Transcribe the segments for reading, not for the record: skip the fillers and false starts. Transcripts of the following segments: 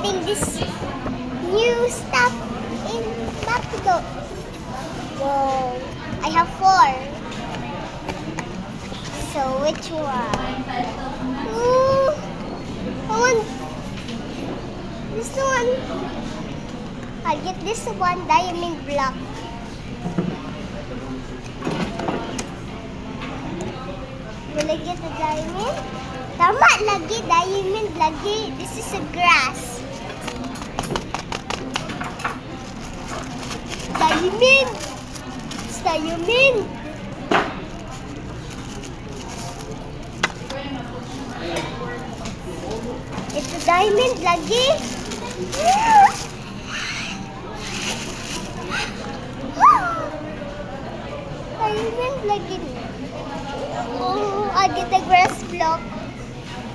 getting this new stuff in McDo. Whoa, I have 4. So which one? Ooh, I want this one. I'll get this one, diamond block. Will I get a diamond? Tama, lagi, diamond, lagi. This is a grass. Diamond! It's diamond! It's a diamond, lagi. Diamond, lagi. Oh, I get the grass block.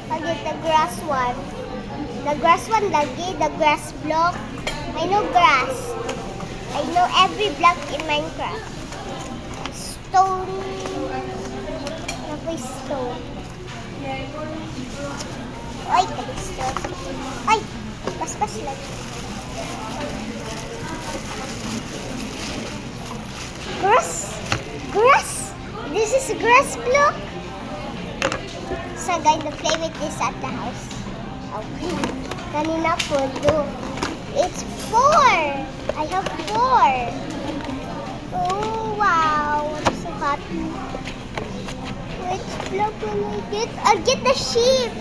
I get the grass one. The grass one lagi, the grass block. I know grass. I know every block in Minecraft. Stone. Napay stone. Ay, kali stone. Ay, pas-pas lagi. Grass. Grass. This is a grass block. So I'm going to play with this at the house. Okay. Kanina po, look. It's 4. I have 4. Oh, wow. I'm so happy. Which block will I get? I'll get the sheep.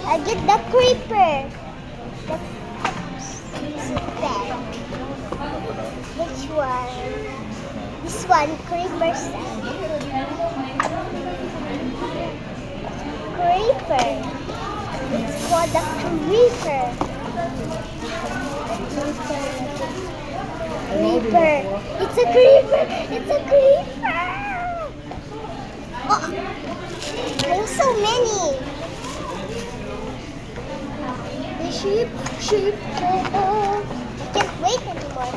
I'll get the creeper. The this is bad. Which one? This one, creeper stand. Creeper. It's called the creeper. Creeper. It's a creeper. It's a creeper. Oh, there's so many. The sheep. Oh, I can't wait anymore.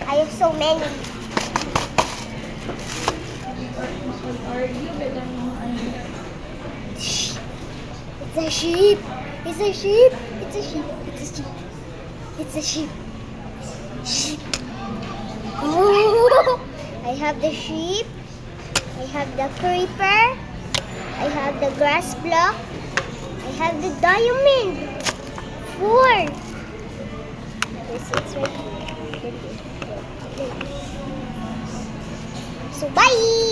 I have so many. It's a sheep. It's a sheep. It's a sheep. It's a sheep. It's a sheep. Sheep. Oh, I have the sheep. I have the creeper. I have the grass block. I have the diamond. 4. It's right here. So bye.